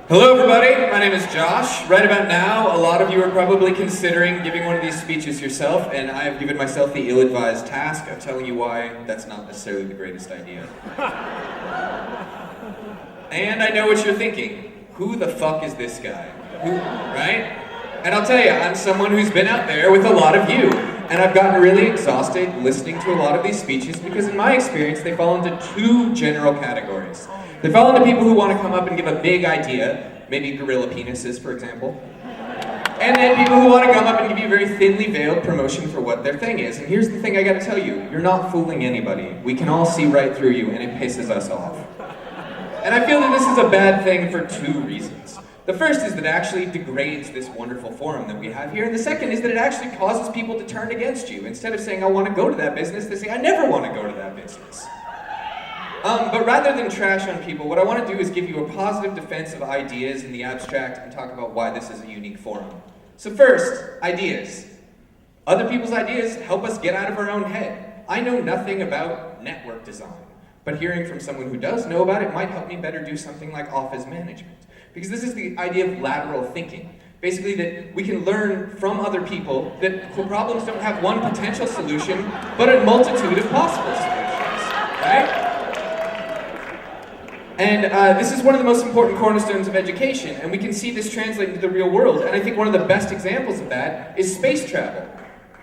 Hello everybody, my name is Josh. Right about now, a lot of you are probably considering giving one of these speeches yourself, and I have given myself the ill-advised task of telling you why that's not necessarily the greatest idea. And I know what you're thinking. Who the fuck is this guy? Right? And I'll tell you, I'm someone who's been out there with a lot of you, and I've gotten really exhausted listening to a lot of these speeches because in my experience, they fall into two general categories. They fall into people who want to come up and give a big idea, maybe gorilla penises, for example. And then people who want to come up and give you a very thinly veiled promotion for what their thing is. And here's the thing I gotta tell you, you're not fooling anybody. We can all see right through you, and it pisses us off. And I feel that this is a bad thing for two reasons. The first is that it actually degrades this wonderful forum that we have here, and the second is that it actually causes people to turn against you. Instead of saying, I want to go to that business, they say, I never want to go to that business. But rather than trash on people, what I want to do is give you a positive defense of ideas in the abstract and talk about why this is a unique forum. So first, ideas. Other people's ideas help us get out of our own head. I know nothing about network design, but hearing from someone who does know about it might help me better do something like office management. Because this is the idea of lateral thinking. Basically that we can learn from other people that problems don't have one potential solution, but a multitude of possible solutions, right? And this is one of the most important cornerstones of education, and we can see this translate into the real world, and I think one of the best examples of that is space travel.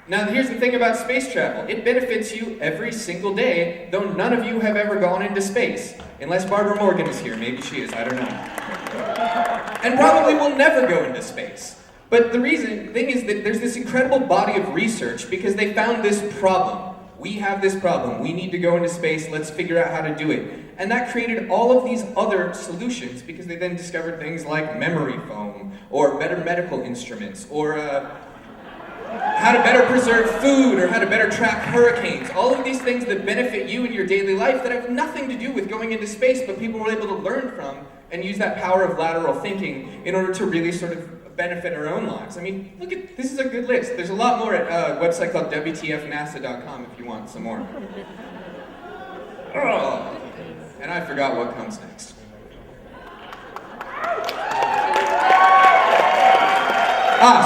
Now here's the thing about space travel, it benefits you every single day, though none of you have ever gone into space. Unless Barbara Morgan is here, maybe she is, I don't know. And probably will never go into space. But the thing is that there's this incredible body of research because they found this problem. We have this problem, we need to go into space, let's figure out how to do it. And that created all of these other solutions because they then discovered things like memory foam, or better medical instruments, or how to better preserve food, or how to better track hurricanes. All of these things that benefit you in your daily life that have nothing to do with going into space, but people were able to learn from and use that power of lateral thinking in order to really sort of benefit our own lives. I mean, look at, this is a good list. There's a lot more at a website called WTFnasa.com if you want some more. Oh, and I forgot what comes next.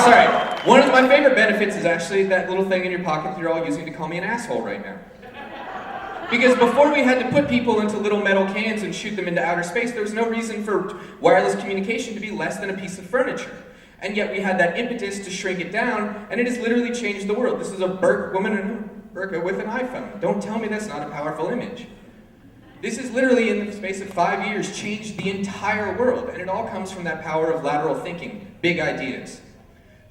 Sorry. One of my favorite benefits is actually that little thing in your pocket that you're all using to call me an asshole right now. Because before we had to put people into little metal cans and shoot them into outer space, there was no reason for wireless communication to be less than a piece of furniture. And yet we had that impetus to shrink it down, and it has literally changed the world. This is a woman in a burqa with an iPhone. Don't tell me that's not a powerful image. This has literally, in the space of 5 years, changed the entire world, and it all comes from that power of lateral thinking, big ideas.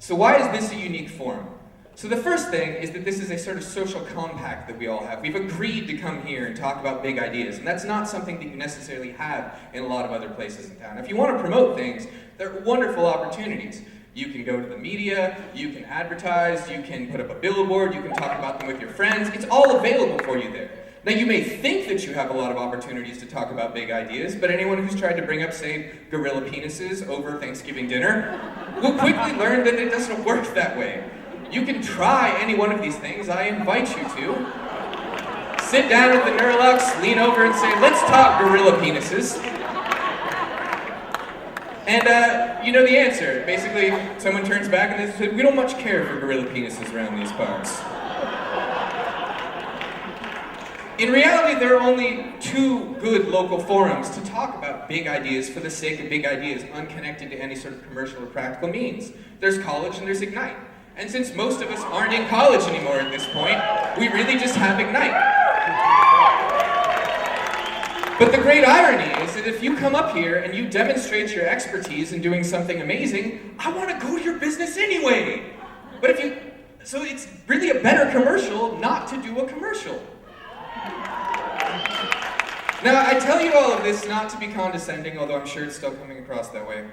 So why is this a unique forum? So the first thing is that this is a sort of social compact that we all have. We've agreed to come here and talk about big ideas, and that's not something that you necessarily have in a lot of other places in town. If you want to promote things, there are wonderful opportunities. You can go to the media, you can advertise, you can put up a billboard, you can talk about them with your friends. It's all available for you there. Now you may think that you have a lot of opportunities to talk about big ideas, but anyone who's tried to bring up, say, gorilla penises over Thanksgiving dinner will quickly learn that it doesn't work that way. You can try any one of these things, I invite you to. Sit down at the Neurolux, lean over and say, let's talk gorilla penises. And you know the answer. Basically, someone turns back and they say, we don't much care for gorilla penises around these parts. In reality, there are only two good local forums to talk about big ideas for the sake of big ideas, unconnected to any sort of commercial or practical means. There's college and there's Ignite. And since most of us aren't in college anymore at this point, we really just have Ignite. But the great irony is that if you come up here and you demonstrate your expertise in doing something amazing, I want to go to your business anyway. But so it's really a better commercial not to do a commercial. Now, I tell you all of this not to be condescending, although I'm sure it's still coming across that way.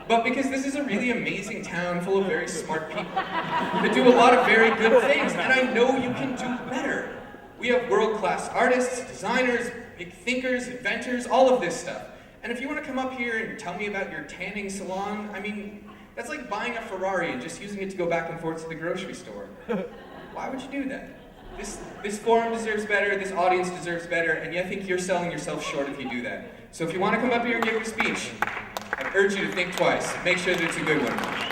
But because this is a really amazing town full of very smart people that do a lot of very good things, and I know you can do better. We have world-class artists, designers, big thinkers, inventors, all of this stuff. And if you want to come up here and tell me about your tanning salon, I mean, that's like buying a Ferrari and just using it to go back and forth to the grocery store. Why would you do that? This forum deserves better, this audience deserves better, and I think you're selling yourself short if you do that. So if you want to come up here and give a speech, urge you to think twice. Make sure that it's a good one.